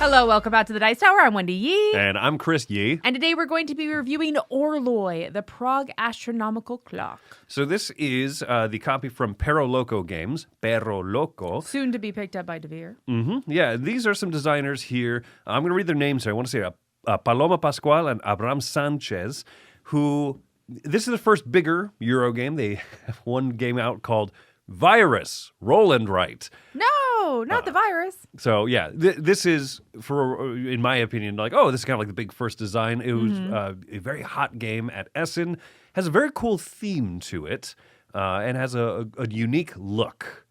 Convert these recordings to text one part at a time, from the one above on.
Hello, welcome back to the Dice Tower. I'm Wendy Yi. And I'm Chris Yi. And today we're going to be reviewing Orloj, the Prague Astronomical Clock. So this is the copy from Perro Loco Games, Perro Loco. Soon to be picked up by DeVere. Yeah, these are some designers here. I'm going to read their names here. I want to say Paloma Pascual and Abraham Sanchez, who, this is the first bigger Euro game. They have one game out called Virus, Roll and Write. No, not the virus. So, yeah, this is, in my opinion, like, oh, this is kind of like the big first design. It was a very hot game at Essen. Has a very cool theme to it and has a unique look.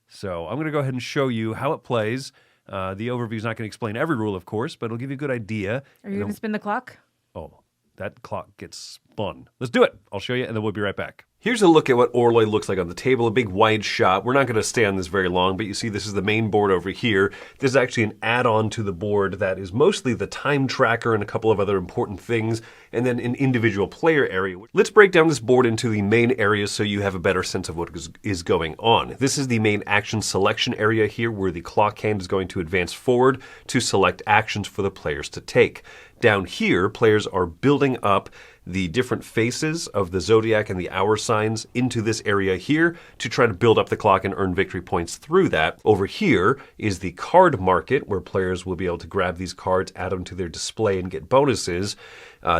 So I'm going to go ahead and show you how it plays. The overview is not going to explain every rule, of course, but it'll give you a good idea. Are you going to spin the clock? Oh, that clock gets spun. Let's do it. I'll show you, and then we'll be right back. Here's a look at what Orloj looks like on the table, a big wide shot. We're not going to stay on this very long, but you see this is the main board over here. This is actually an add-on to the board that is mostly the time tracker and a couple of other important things, and then an individual player area. Let's break down this board into the main areas so you have a better sense of what is going on. This is the main action selection area here, where the clock hand is going to advance forward to select actions for the players to take. Down here, players are building up the different faces of the zodiac and the hour signs into this area here to try to build up the clock and earn victory points through that. Over here is the card market, where players will be able to grab these cards, add them to their display, and get bonuses.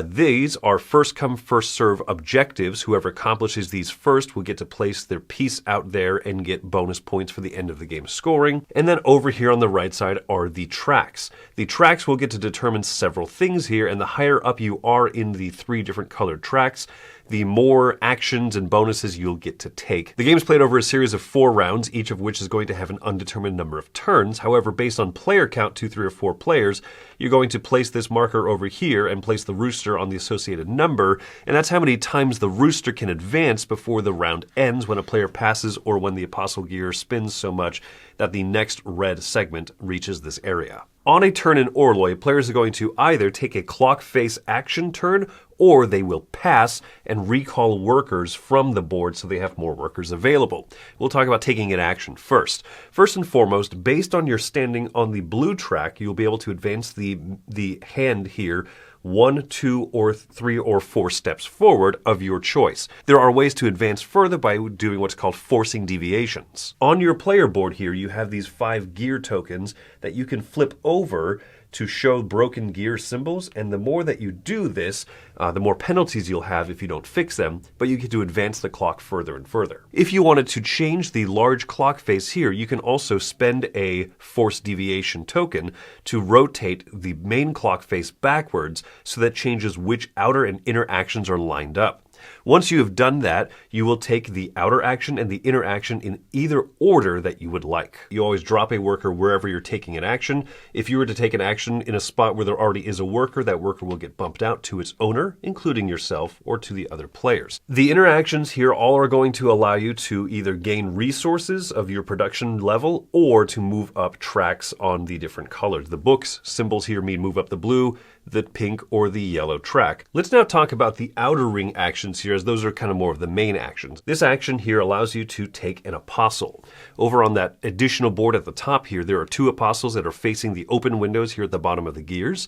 These are first come, first serve objectives. Whoever accomplishes these first will get to place their piece out there and get bonus points for the end of the game scoring. And then over here on the right side are the tracks. The tracks will get to determine several things here, and the higher up you are in the three different colored tracks, the more actions and bonuses you'll get to take. The game is played over a series of 4 rounds, each of which is going to have an undetermined number of turns. However, based on player count, 2, 3, or 4 players, you're going to place this marker over here and place the rooster on the associated number, and that's how many times the rooster can advance before the round ends, when a player passes or when the apostle gear spins so much that the next red segment reaches this area. On a turn in Orloj, players are going to either take a clock face action turn, or they will pass and recall workers from the board so they have more workers available. We'll talk about taking an action first. First and foremost, based on your standing on the blue track, you'll be able to advance the hand here 1, 2, or 3, or 4 steps forward of your choice. There are ways to advance further by doing what's called forcing deviations. On your player board here, you have these 5 gear tokens that you can flip over to show broken gear symbols, and the more that you do this, the more penalties you'll have if you don't fix them, but you get to advance the clock further and further. If you wanted to change the large clock face here, you can also spend a force deviation token to rotate the main clock face backwards, so that changes which outer and inner actions are lined up. Once you have done that, you will take the outer action and the inner action in either order that you would like. You always drop a worker wherever you're taking an action. If you were to take an action in a spot where there already is a worker, that worker will get bumped out to its owner, including yourself, or to the other players. The inner actions here all are going to allow you to either gain resources of your production level or to move up tracks on the different colors. The book's symbols here mean move up the blue, the pink, or the yellow track. Let's now talk about the outer ring actions here, as those are kind of more of the main actions. This action here allows you to take an apostle. Over on that additional board at the top here, there are 2 apostles that are facing the open windows here at the bottom of the gears.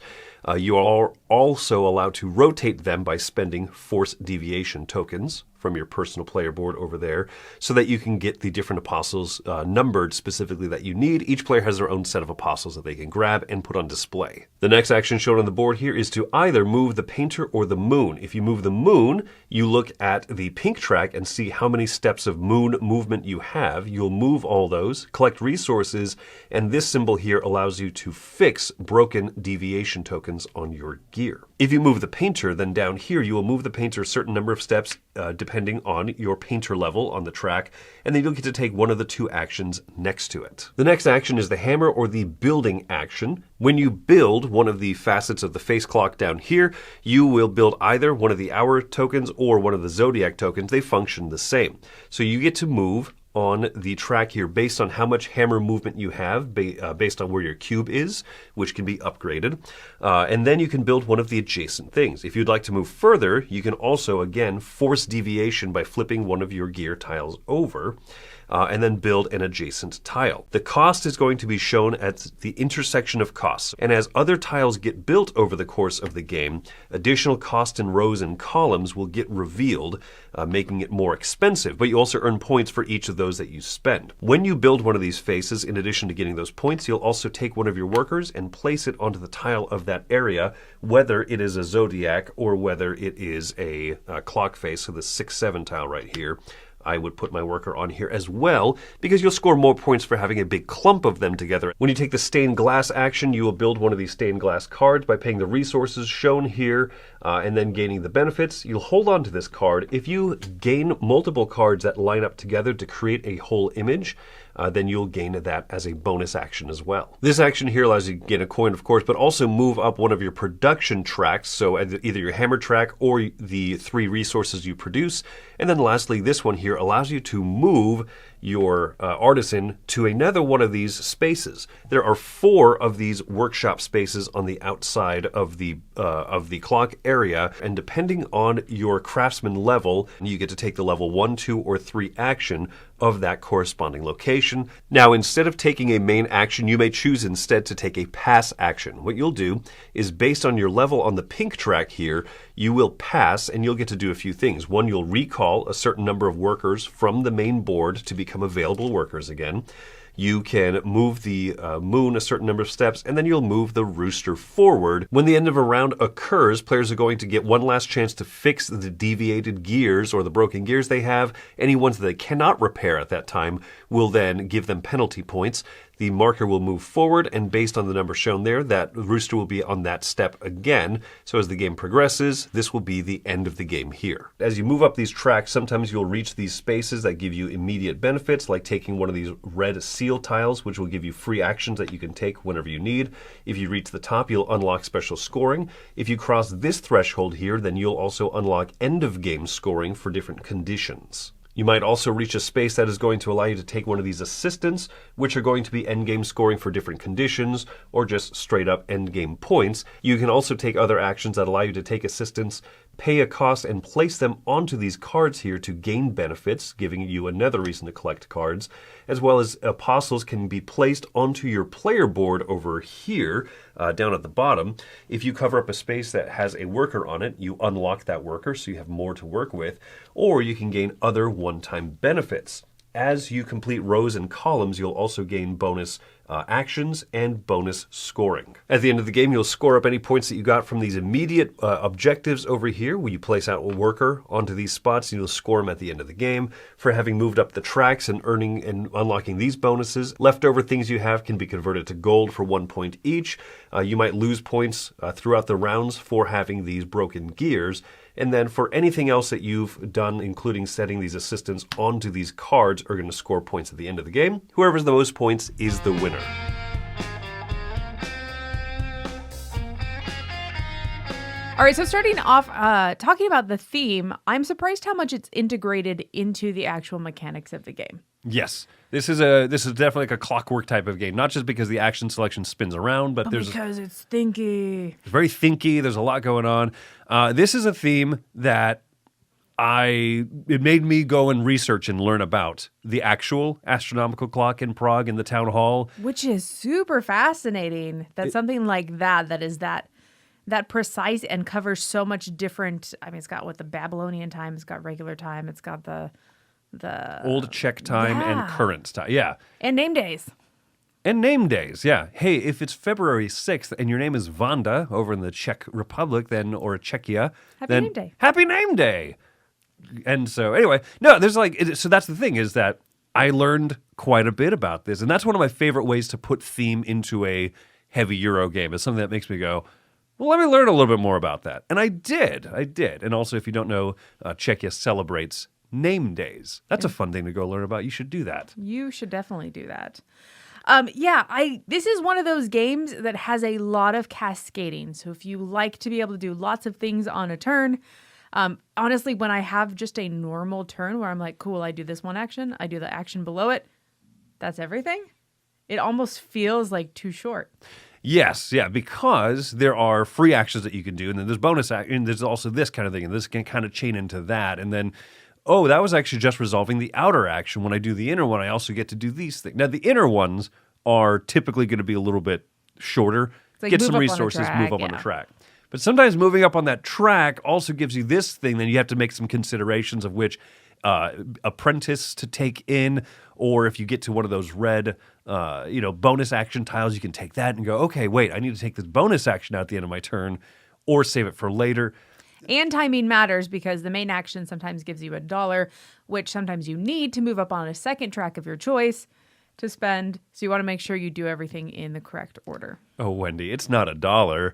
You are also allowed to rotate them by spending force deviation tokens from your personal player board over there, so that you can get the different apostles numbered specifically that you need. Each player has their own set of apostles that they can grab and put on display. The next action shown on the board here is to either move the painter or the moon. If you move the moon, you look at the pink track and see how many steps of moon movement you have. You'll move all those, collect resources, and this symbol here allows you to fix broken deviation tokens on your gear. If you move the painter, then down here you will move the painter a certain number of steps depending on your painter level on the track, and then you'll get to take one of the 2 actions next to it. The next action is the hammer or the building action. When you build one of the facets of the face clock down here, you will build either one of the hour tokens or one of the zodiac tokens. They function the same. So you get to move on the track here based on how much hammer movement you have, based on where your cube is, which can be upgraded. And then you can build one of the adjacent things. If you'd like to move further, you can also, again, force deviation by flipping one of your gear tiles over. And then build an adjacent tile. The cost is going to be shown at the intersection of costs. And as other tiles get built over the course of the game, additional cost in rows and columns will get revealed, making it more expensive. But you also earn points for each of those that you spend. When you build one of these faces, in addition to getting those points, you'll also take one of your workers and place it onto the tile of that area, whether it is a zodiac or whether it is a clock face, so the 6-7 tile right here. I would put my worker on here as well, because you'll score more points for having a big clump of them together. When you take the stained glass action, you will build one of these stained glass cards by paying the resources shown here, and then gaining the benefits. You'll hold on to this card. If you gain multiple cards that line up together to create a whole image, then you'll gain that as a bonus action as well. This action here allows you to gain a coin, of course, but also move up one of your production tracks, so either your hammer track or the 3 resources you produce. And then lastly, this one here allows you to move your artisan to another one of these spaces. There are 4 of these workshop spaces on the outside of the clock area, and depending on your craftsman level, you get to take the level 1, 2, or 3 action of that corresponding location. Now, instead of taking a main action, you may choose instead to take a pass action. What you'll do is, based on your level on the pink track here, you will pass, and you'll get to do a few things. One, you'll recall a certain number of workers from the main board to become available workers again. You can move the moon a certain number of steps, and then you'll move the rooster forward. When the end of a round occurs, players are going to get one last chance to fix the deviated gears or the broken gears they have. Any ones that they cannot repair at that time will then give them penalty points. The marker will move forward, and based on the number shown there, that rooster will be on that step again. So as the game progresses, this will be the end of the game here. As you move up these tracks, sometimes you'll reach these spaces that give you immediate benefits, like taking one of these red seal tiles, which will give you free actions that you can take whenever you need. If you reach the top, you'll unlock special scoring. If you cross this threshold here, then you'll also unlock end of game scoring for different conditions. You might also reach a space that is going to allow you to take one of these assistants, which are going to be endgame scoring for different conditions, or just straight up endgame points. You can also take other actions that allow you to take assistants, pay a cost, and place them onto these cards here to gain benefits, giving you another reason to collect cards, as well as apostles can be placed onto your player board over here, down at the bottom. If you cover up a space that has a worker on it, you unlock that worker so you have more to work with, or you can gain other one-time benefits. As you complete rows and columns, you'll also gain bonus actions and bonus scoring. At the end of the game, you'll score up any points that you got from these immediate objectives over here, where you place out a worker onto these spots, and you'll score them at the end of the game for having moved up the tracks and earning and unlocking these bonuses. Leftover things you have can be converted to gold for 1 point each. You might lose points throughout the rounds for having these broken gears. And then for anything else that you've done, including setting these assistants onto these cards, are going to score points at the end of the game. Whoever has the most points is the winner. All right, so starting off talking about the theme, I'm surprised how much it's integrated into the actual mechanics of the game. Yes, this is definitely like a clockwork type of game. Not just because the action selection spins around, but because it's thinky. It's very thinky. There's a lot going on. This is a theme that it made me go and research and learn about the actual astronomical clock in Prague in the town hall, which is super fascinating. That something like that is that precise and covers so much different. I mean, it's got the Babylonian time, it's got regular time, it's got the old Czech time and current time. Yeah. And name days. Yeah. Hey, if it's February 6th and your name is Vanda over in the Czech Republic, or Czechia, Happy Name Day. Happy Name Day. And so anyway, no, there's so that's the thing, is that I learned quite a bit about this. And that's one of my favorite ways to put theme into a heavy Euro game, is something that makes me go, well, let me learn a little bit more about that. And I did. And also, if you don't know, Czechia celebrates name days. That's a fun thing to go learn about. You should do that. You should definitely do that. This is one of those games that has a lot of cascading. So if you like to be able to do lots of things on a turn, Honestly, when I have just a normal turn where I'm like, cool, I do this one action, I do the action below it, that's everything. It almost feels like too short. Yes, yeah, because there are free actions that you can do, and then there's bonus action, and there's also this kind of thing, and this can kind of chain into that, and then, oh, that was actually just resolving the outer action. When I do the inner one, I also get to do these things. Now, the inner ones are typically going to be a little bit shorter, like get move some up on a resources, track, move up on yeah. the track. But sometimes moving up on that track also gives you this thing, then you have to make some considerations of which apprentice to take in, or if you get to one of those red, bonus action tiles, you can take that and go, okay, wait, I need to take this bonus action out at the end of my turn, or save it for later. And timing matters because the main action sometimes gives you $1, which sometimes you need to move up on a second track of your choice to spend. So you want to make sure you do everything in the correct order. Oh, Wendy, it's not $1.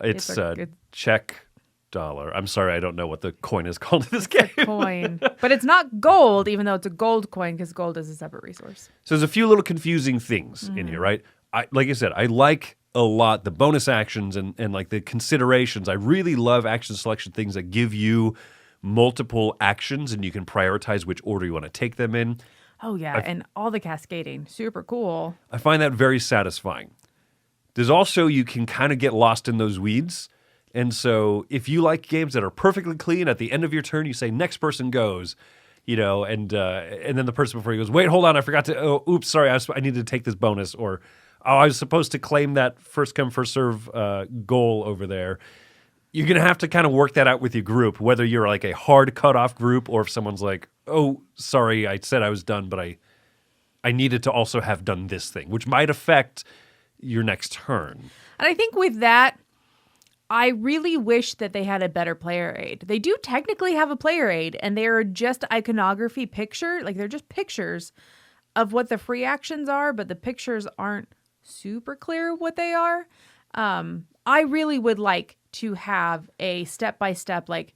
It's a Czech dollar. I'm sorry, I don't know what the coin is called in this game. Coin. But it's not gold, even though it's a gold coin, because gold is a separate resource. So there's a few little confusing things in here, right? Like I said, I like a lot the bonus actions and like the considerations. I really love action selection things that give you multiple actions and you can prioritize which order you want to take them in. Oh, yeah. And all the cascading. Super cool. I find that very satisfying. There's also, you can kind of get lost in those weeds. And so if you like games that are perfectly clean, at the end of your turn, you say, next person goes, and then the person before you goes, wait, hold on, I forgot to, oh, oops, sorry, I needed to take this bonus. Or, oh, I was supposed to claim that first come, first serve goal over there. You're going to have to kind of work that out with your group, whether you're like a hard cutoff group or if someone's like, oh, sorry, I said I was done, but I needed to also have done this thing, which might affect your next turn. And I think with that, I really wish that they had a better player aid. They do technically have a player aid, and they are just iconography picture. Like, they're just pictures of what the free actions are, but the pictures aren't super clear what they are. I really would like to have a step-by-step, like,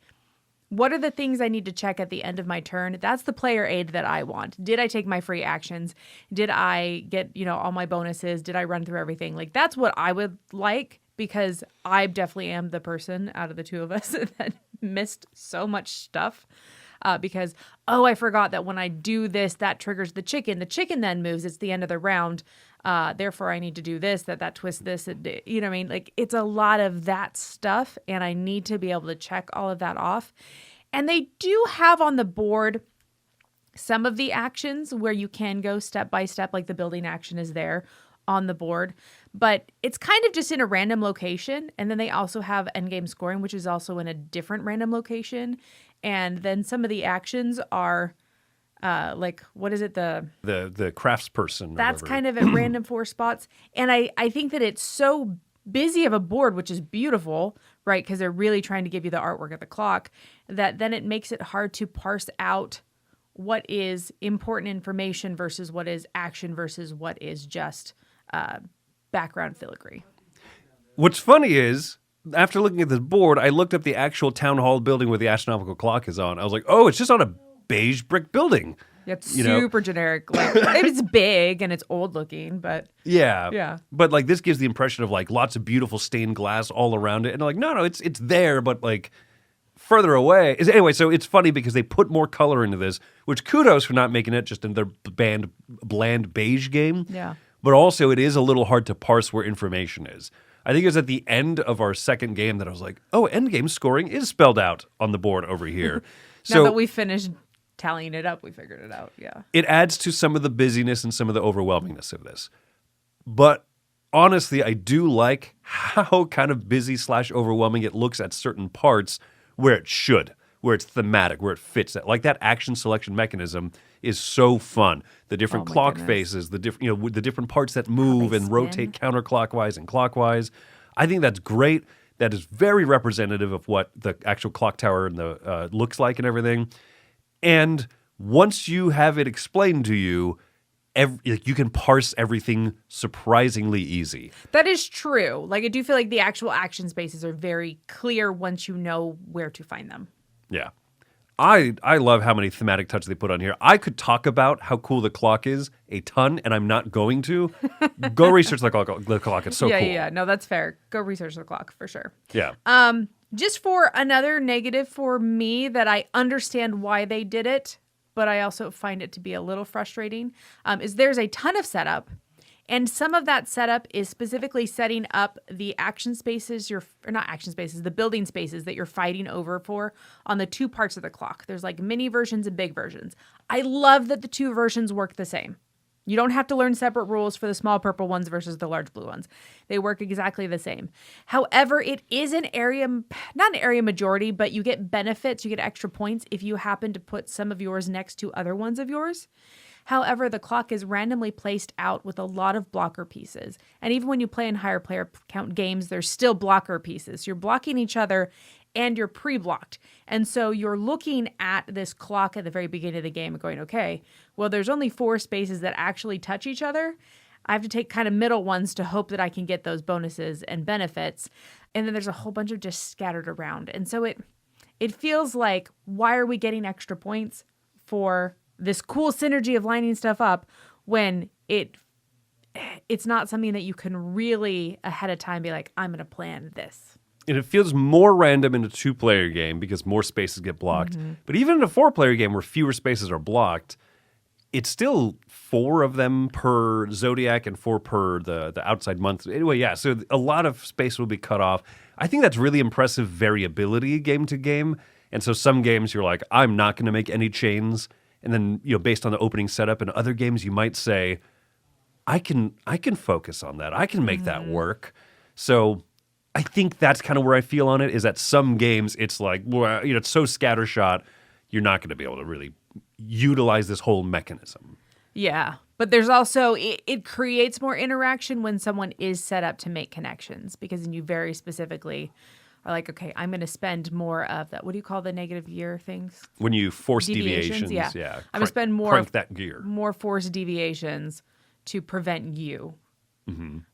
what are the things I need to check at the end of my turn? That's the player aid that I want. Did I take my free actions? Did I get, all my bonuses? Did I run through everything? Like, that's what I would like, because I definitely am the person out of the two of us that missed so much stuff. Because, I forgot that when I do this, that triggers the chicken. The chicken then moves. It's the end of the round. Therefore, I need to do this, that twists this. You know what I mean? Like, it's a lot of that stuff, and I need to be able to check all of that off. And they do have on the board some of the actions where you can go step by step, like the building action is there on the board. But it's kind of just in a random location. And then they also have endgame scoring, which is also in a different random location. And then some of the actions are like, what is it? The craftsperson. That's kind of at random 4 spots. And I think that it's so busy of a board, which is beautiful, right? Because they're really trying to give you the artwork of the clock, that then it makes it hard to parse out what is important information versus what is action versus what is just background filigree. What's funny is, after looking at this board, I looked up the actual town hall building where the astronomical clock is on. I was like, oh, it's just on a beige brick building. It's super generic. Like, it's big and it's old looking, but yeah. But like, this gives the impression of like lots of beautiful stained glass all around it, and like, no, it's there, but like further away. Anyway, so it's funny because they put more color into this, which kudos for not making it just in their bland beige game. Yeah. But also, it is a little hard to parse where information is. I think it was at the end of our second game that I was like, oh, endgame scoring is spelled out on the board over here. Now that we finished tallying it up, we figured it out, yeah. It adds to some of the busyness and some of the overwhelmingness of this. But honestly, I do like how kind of busy / overwhelming it looks at certain parts where it should, where it's thematic, where it fits. Like that action selection mechanism is so fun. The different clock faces, the different the different parts that move and rotate counterclockwise and clockwise. I think that's great. That is very representative of what the actual clock tower and the looks like and everything. And once you have it explained to you, you can parse everything surprisingly easy. That is true. Like, I do feel like the actual action spaces are very clear once you know where to find them. Yeah. I love how many thematic touches they put on here. I could talk about how cool the clock is a ton, and I'm not going to. Go research the clock. It's so cool. Yeah. No, that's fair. Go research the clock for sure. Yeah. Just for another negative for me that I understand why they did it, but I also find it to be a little frustrating, is there's a ton of setup. And some of that setup is specifically setting up the action spaces, the building spaces that you're fighting over for on the two parts of the clock. There's like mini versions and big versions. I love that the two versions work the same. You don't have to learn separate rules for the small purple ones versus the large blue ones. They work exactly the same. However, it is not an area majority, but you get benefits, you get extra points if you happen to put some of yours next to other ones of yours. However, the clock is randomly placed out with a lot of blocker pieces. And even when you play in higher player count games, there's still blocker pieces. You're blocking each other and you're pre-blocked. And so you're looking at this clock at the very beginning of the game and going, okay, well, there's only 4 spaces that actually touch each other. I have to take kind of middle ones to hope that I can get those bonuses and benefits. And then there's a whole bunch of just scattered around. And so it feels like, why are we getting extra points for this cool synergy of lining stuff up when it's not something that you can really ahead of time be like, I'm going to plan this. And it feels more random in a 2-player game because more spaces get blocked. Mm-hmm. But even in a 4-player game where fewer spaces are blocked, it's still 4 of them per zodiac and 4 per the outside month. Anyway, yeah, so a lot of space will be cut off. I think that's really impressive variability game to game. And so some games you're like, I'm not going to make any chains. And then, based on the opening setup, and other games you might say, I can focus on that. I can make that work. So I think that's kind of where I feel on it, is that some games it's like, well, it's so scattershot, you're not going to be able to really utilize this whole mechanism. Yeah, but there's also, it creates more interaction when someone is set up to make connections, because then you very specifically are like, okay, I'm going to spend more of that. What do you call the negative gear things? When you force deviations, yeah. I'm going to spend more forced deviations to prevent you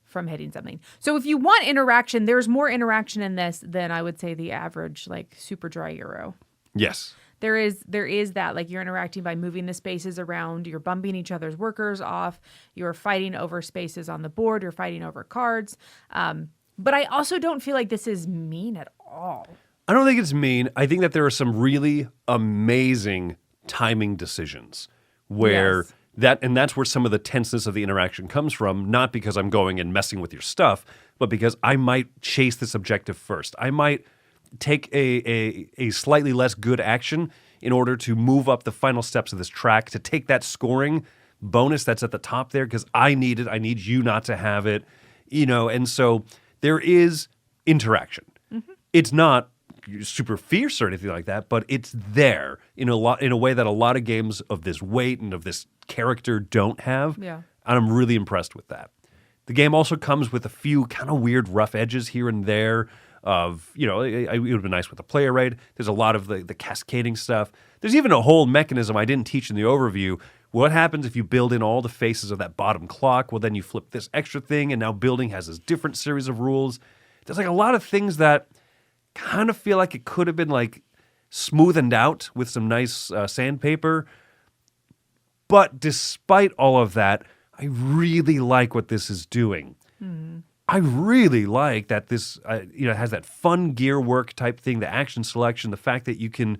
from hitting something. So if you want interaction, there's more interaction in this than I would say the average like super dry Euro. Yes. There is that, like, you're interacting by moving the spaces around, you're bumping each other's workers off, you're fighting over spaces on the board, you're fighting over cards. But I also don't feel like this is mean at all. I don't think it's mean. I think that there are some really amazing timing decisions where that's where some of the tenseness of the interaction comes from, not because I'm going and messing with your stuff, but because I might chase this objective first. I might take a slightly less good action in order to move up the final steps of this track, to take that scoring bonus that's at the top there because I need it. I need you not to have it, and so there is interaction. Mm-hmm. It's not super fierce or anything like that, but it's there in a way that a lot of games of this weight and of this character don't have. Yeah. And I'm really impressed with that. The game also comes with a few kind of weird rough edges here and there of, it would have been nice with the player raid. There's a lot of the cascading stuff. There's even a whole mechanism I didn't teach in the overview. What happens if you build in all the faces of that bottom clock? Well, then you flip this extra thing, and now building has this different series of rules. There's like a lot of things that kind of feel like it could have been like smoothened out with some nice sandpaper. But despite all of that, I really like what this is doing. Mm-hmm. I really like that this has that fun gear work type thing, the action selection, the fact that you can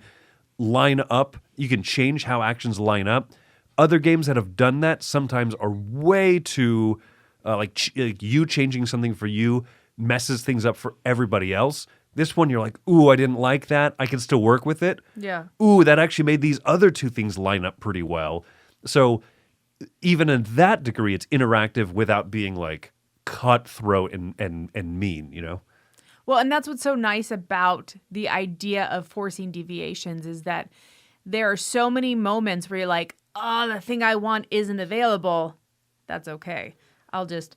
line up, you can change how actions line up. Other games that have done that sometimes are way too, like you changing something for you messes things up for everybody else. This one, you're like, ooh, I didn't like that. I can still work with it. Yeah. Ooh, that actually made these other 2 things line up pretty well. So even in that degree, it's interactive without being like cutthroat and mean, Well, and that's what's so nice about the idea of forcing deviations is that there are so many moments where you're like, oh, the thing I want isn't available. That's okay. I'll just,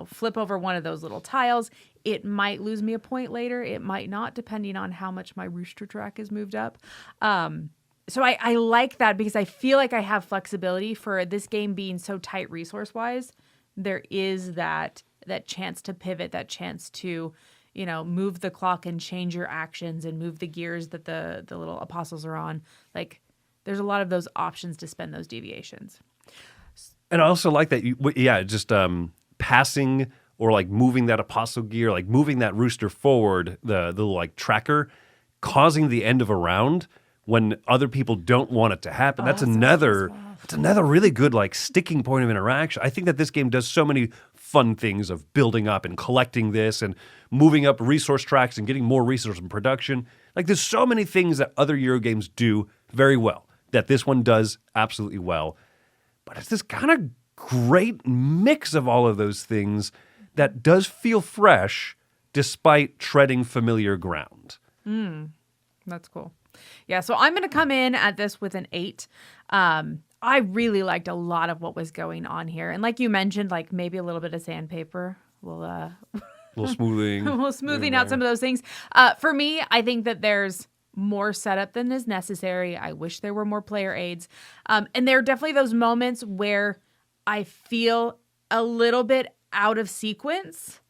flip over one of those little tiles. It might lose me a point later. It might not, depending on how much my rooster track is moved up. So I like that because I feel like I have flexibility for this game being so tight resource-wise. There is that chance to pivot, that chance to, move the clock and change your actions and move the gears that the little apostles are on. Like, there's a lot of those options to spend those deviations. And I also like that, just passing or like moving that apostle gear, like moving that rooster forward, the like tracker, causing the end of a round when other people don't want it to happen. That's another really good like sticking point of interaction. I think that this game does so many fun things of building up and collecting this and moving up resource tracks and getting more resource in production. Like there's so many things that other Euro games do very well that this one does absolutely well. But it's this kind of great mix of all of those things that does feel fresh despite treading familiar ground. That's cool. Yeah, so I'm going to come in at this with an 8. I really liked a lot of what was going on here. And like you mentioned, like maybe a little bit of sandpaper will a little smoothing. We'll smoothing out some of those things. For me, I think that there's more setup than is necessary. I wish there were more player aids. And there are definitely those moments where I feel a little bit out of sequence.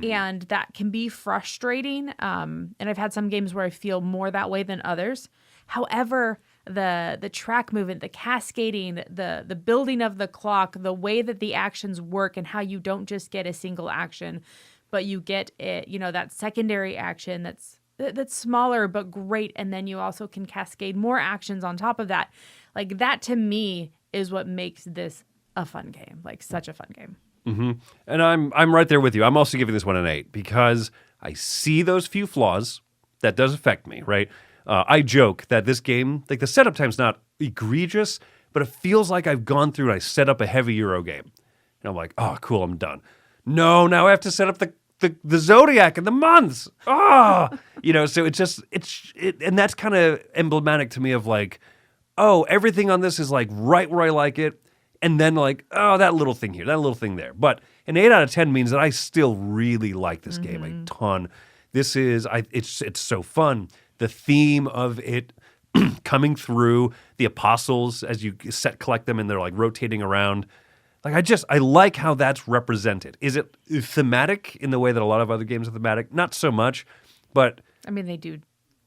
And that can be frustrating. And I've had some games where I feel more that way than others. However, the track movement, the cascading, the building of the clock, the way that the actions work and how you don't just get a single action, but you get it, that secondary action that's smaller but great. And then you also can cascade more actions on top of that. Like that to me is what makes this a fun game, like such a fun game. Mm-hmm. And I'm right there with you. I'm also giving this one an 8 because I see those few flaws that does affect me, right? I joke that this game, like the setup time's not egregious, but it feels like I've gone through and I set up a heavy Euro game. And I'm like, oh, cool, I'm done. No, now I have to set up the Zodiac and the months. Oh, so and that's kind of emblematic to me of like, oh, everything on this is like right where I like it. And then like, oh, that little thing here, that little thing there. But an 8 out of 10 means that I still really like this game a ton. This is, it's so fun. The theme of it coming through, the apostles as you collect them and they're like rotating around. Like I like how that's represented. Is it thematic in the way that a lot of other games are thematic? Not so much, but... I mean, they do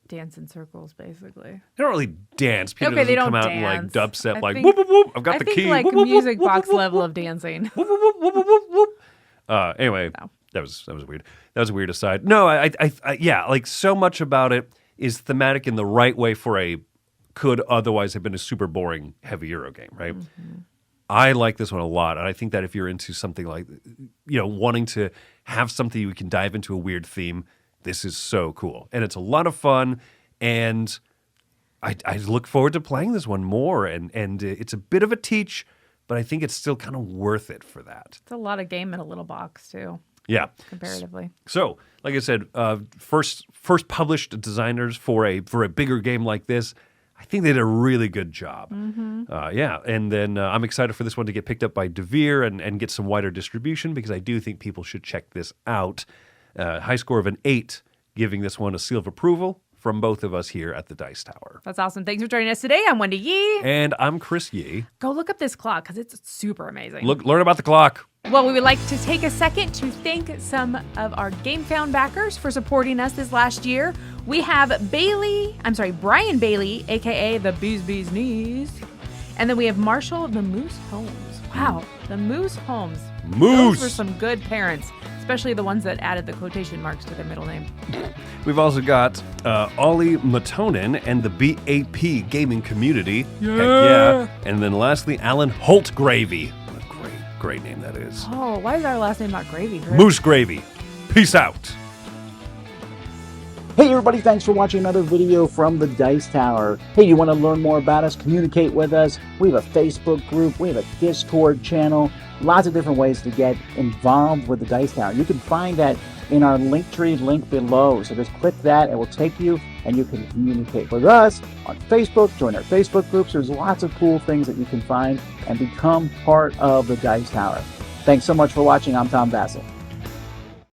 dance in circles, basically. They don't really dance. Peter they don't come out dance. and like dubstep, like whoop, whoop, whoop. I've got the key. Like whoop, whoop, music whoop, box whoop, level whoop, of dancing. Whoop, whoop, whoop, whoop, whoop, whoop. Anyway, No. that was weird. That was a weird aside. No, I yeah, like so much about it is thematic in the right way for a could otherwise have been a super boring heavy Euro game, right? I like this one a lot, and I think that if you're into something like, wanting to have something you can dive into a weird theme, this is so cool, and it's a lot of fun. And I look forward to playing this one more. And it's a bit of a teach, but I think it's still kind of worth it for that. It's a lot of game in a little box, too. Yeah. Comparatively. So, like I said, first published designers for a bigger game like this. I think they did a really good job. Yeah. And then I'm excited for this one to get picked up by DeVere and get some wider distribution because I do think people should check this out. High score of an 8, giving this one a seal of approval from both of us here at the Dice Tower. That's awesome. Thanks for joining us today. I'm Wendy Yi. And I'm Chris Yi. Go look up this clock because it's super amazing. Learn about the clock. Well, we would like to take a second to thank some of our GameFound backers for supporting us this last year. We have Brian Bailey, a.k.a. the Bee's Knees. And then we have Marshall the Moose Holmes. Wow, the Moose Holmes. Moose! Those were some good parents, especially the ones that added the quotation marks to their middle name. We've also got Ollie Matonin and the BAP gaming community. Yeah. Heck yeah. And then lastly, Alan Holtgravy. What a great name that is. Oh, why is our last name not Gravy? Chris? Moose Gravy. Peace out. Hey everybody, thanks for watching another video from the Dice Tower. Hey, you want to learn more about us, communicate with us? We have a Facebook group, we have a Discord channel, lots of different ways to get involved with the Dice Tower. You can find that in our Linktree link below. So just click that, it will take you and you can communicate with us on Facebook, join our Facebook groups. There's lots of cool things that you can find and become part of the Dice Tower. Thanks so much for watching. I'm Tom Bassel.